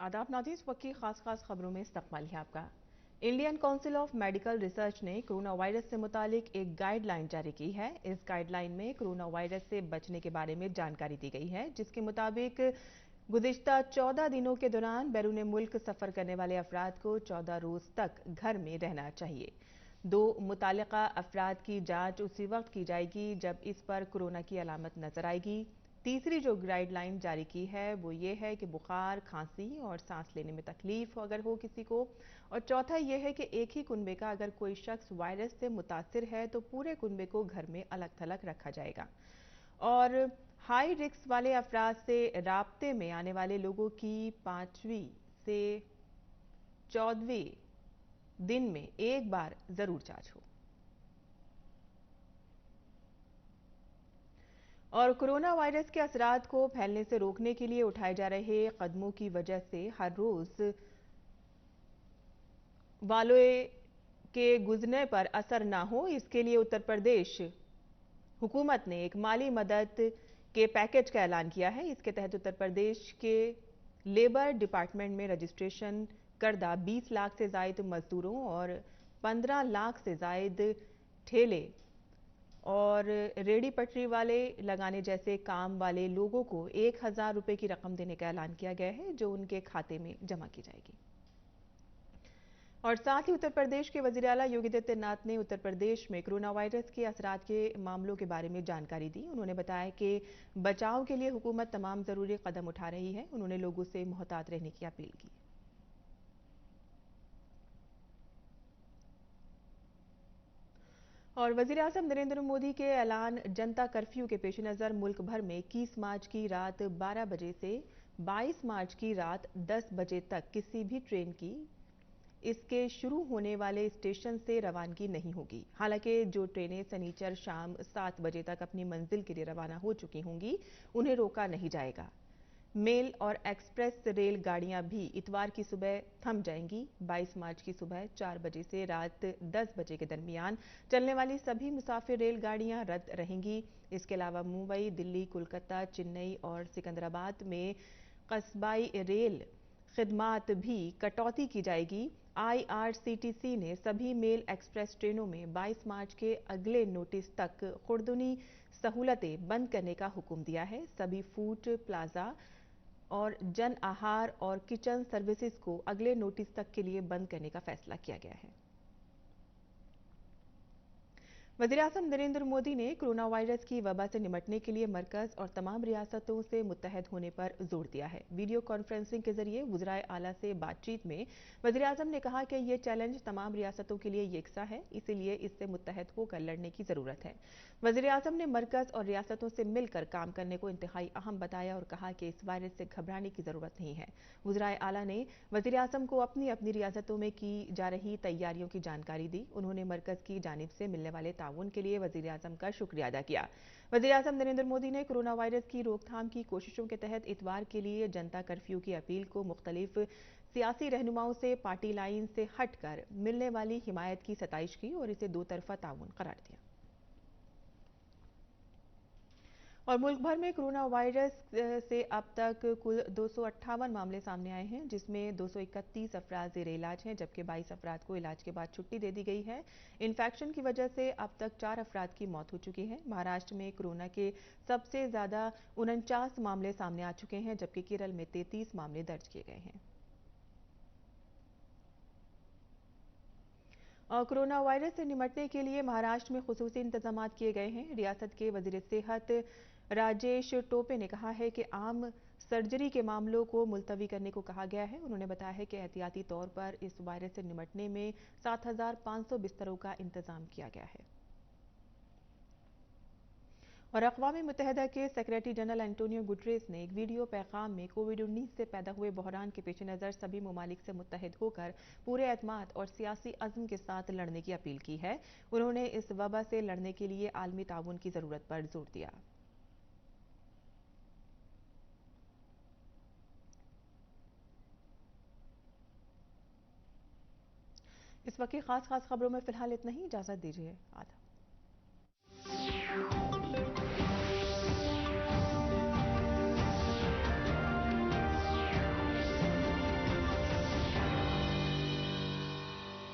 आदाब नाज़रीन, इस वक्त की खास खबरों में इस्तकबाल है आपका। Indian council of medical research ने कोरोना वायरस से मुतालिक एक गाइडलाइन जारी की है। इस गाइडलाइन में कोरोना वायरस से बचने के बारे में जानकारी दी गई है, जिसके मुताबिक गुज़िश्ता 14 दिनों के दौरान बैरून मुल्क सफ़र करने वाले अफराद को 14 रोज़ तक घर में रहना चाहिए। 2 मुतालिका अफराद की जांच उसी वक्त की जाएगी जब इस पर कोरोना की अलामत नजर आएगी। तीसरी जो गाइडलाइन जारी की है वो ये है कि बुखार, खांसी और सांस लेने में तकलीफ अगर हो किसी को, और चौथा ये है कि एक ही कुनबे का अगर कोई शख्स वायरस से मुतासिर है तो पूरे कुनबे को घर में अलग थलग रखा जाएगा। और हाई रिस्क वाले अफराद से राब्ते में आने वाले लोगों की 5वीं से 14वें दिन में एक बार जरूर जांच हो। और कोरोना वायरस के असरात को फैलने से रोकने के लिए उठाए जा रहे कदमों की वजह से हर रोज वालों के गुजरने पर असर ना हो, इसके लिए उत्तर प्रदेश हुकूमत ने एक माली मदद के पैकेज का ऐलान किया है। इसके तहत उत्तर प्रदेश के लेबर डिपार्टमेंट में रजिस्ट्रेशन करदा 20 लाख से जायद मजदूरों और 15 लाख से जायद ठेले और रेडी पटरी वाले लगाने जैसे काम वाले लोगों को 1000 रुपए की रकम देने का ऐलान किया गया है, जो उनके खाते में जमा की जाएगी। और साथ ही उत्तर प्रदेश के वजीर आला योगी आदित्यनाथ ने उत्तर प्रदेश में कोरोना वायरस के असरात के मामलों के बारे में जानकारी दी। उन्होंने बताया कि बचाव के लिए हुकूमत तमाम जरूरी कदम उठा रही है। उन्होंने लोगों से मोहतात रहने की अपील की। और वजीर आजम नरेंद्र मोदी के ऐलान जनता कर्फ्यू के पेश नज़र मुल्क भर में 21 मार्च की रात 12 बजे से 22 मार्च की रात 10 बजे तक किसी भी ट्रेन की इसके शुरू होने वाले स्टेशन से रवानगी नहीं होगी। हालांकि जो ट्रेनें सनीचर शाम 7 बजे तक अपनी मंजिल के लिए रवाना हो चुकी होंगी, उन्हें रोका नहीं जाएगा। मेल और एक्सप्रेस रेलगाड़ियां भी इतवार की सुबह थम जाएंगी। 22 मार्च की सुबह 4 बजे से रात 10 बजे के दरमियान चलने वाली सभी मुसाफिर रेलगाड़ियां रद्द रहेंगी। इसके अलावा मुंबई, दिल्ली, कोलकाता, चेन्नई और सिकंदराबाद में कस्बाई रेल खिदमात भी कटौती की जाएगी। IRCTC ने सभी मेल एक्सप्रेस ट्रेनों में 22 मार्च के अगले नोटिस तक खुर्दनी सहूलतें बंद करने का हुक्म दिया है। सभी फूड प्लाजा और जन आहार और किचन सर्विसेज को अगले नोटिस तक के लिए बंद करने का फैसला किया गया है। वज़ीर आज़म नरेंद्र मोदी ने कोरोना वायरस की वबा से निपटने के लिए मरकज और तमाम रियासतों से मुत्तहद होने पर जोर दिया है। वीडियो कॉन्फ्रेंसिंग के जरिए वज़राए आला से बातचीत में वज़ीर आज़म ने कहा कि यह चैलेंज तमाम रियासतों के लिए यकसा है, इसीलिए इससे मुत्तहद होकर लड़ने की जरूरत है। वज़ीर आज़म ने मरकज और रियासतों से मिलकर काम करने को इंतहाई अहम बताया और कहा कि इस वायरस से घबराने की जरूरत नहीं है। वज़राए आला ने वज़ीर आज़म को अपनी अपनी रियासतों में की जा रही तैयारियों की जानकारी दी। उन्होंने मरकज की जानिब से मिलने वाले ताउन के लिए वज़ीर आज़म का शुक्रिया अदा किया। वज़ीर आज़म नरेंद्र मोदी ने कोरोना वायरस की रोकथाम की कोशिशों के तहत इतवार के लिए जनता कर्फ्यू की अपील को मुख्तलिफ सियासी रहनुमाओं से पार्टी लाइन से हटकर मिलने वाली हिमायत की सताइश की और इसे दो तरफा ताउन करार दिया। और मुल्क भर में कोरोना वायरस से अब तक कुल 258 मामले सामने आए हैं, जिसमें 231 अफराद ज़ेरे इलाज हैं, जबकि 22 अफराद को इलाज के बाद छुट्टी दे दी गई है। इन्फेक्शन की वजह से अब तक 4 अफराद की मौत हो चुकी है। महाराष्ट्र में कोरोना के सबसे ज्यादा 49 मामले सामने आ चुके हैं, जबकि केरल में 33 मामले दर्ज किए गए हैं। और कोरोना वायरस से निपटने के लिए महाराष्ट्र में खुसूसी इंतजाम किए गए हैं। रियासत के वजीर सेहत राजेश टोपे ने कहा है कि आम सर्जरी के मामलों को मुलतवी करने को कहा गया है। उन्होंने बताया है कि एहतियाती तौर पर इस वायरस से निपटने में 7500 बिस्तरों का इंतजाम किया गया है। और अक़वाम मुत्तहिदा के सेक्रेटरी जनरल एंटोनियो गुटरेस ने एक वीडियो पैगाम में कोविड-19 से पैदा हुए बहरान के पेश नज़र सभी ममालिक से मुत्तहिद होकर पूरे एतमाद और सियासी अज़्म के साथ लड़ने की अपील की है। उन्होंने इस वबा से लड़ने के लिए आलमी ताउन की ज़रूरत पर जोर दिया। इस वक्त की खास खबरों में फिलहाल इतना ही। इजाज़त दीजिए। आदाब।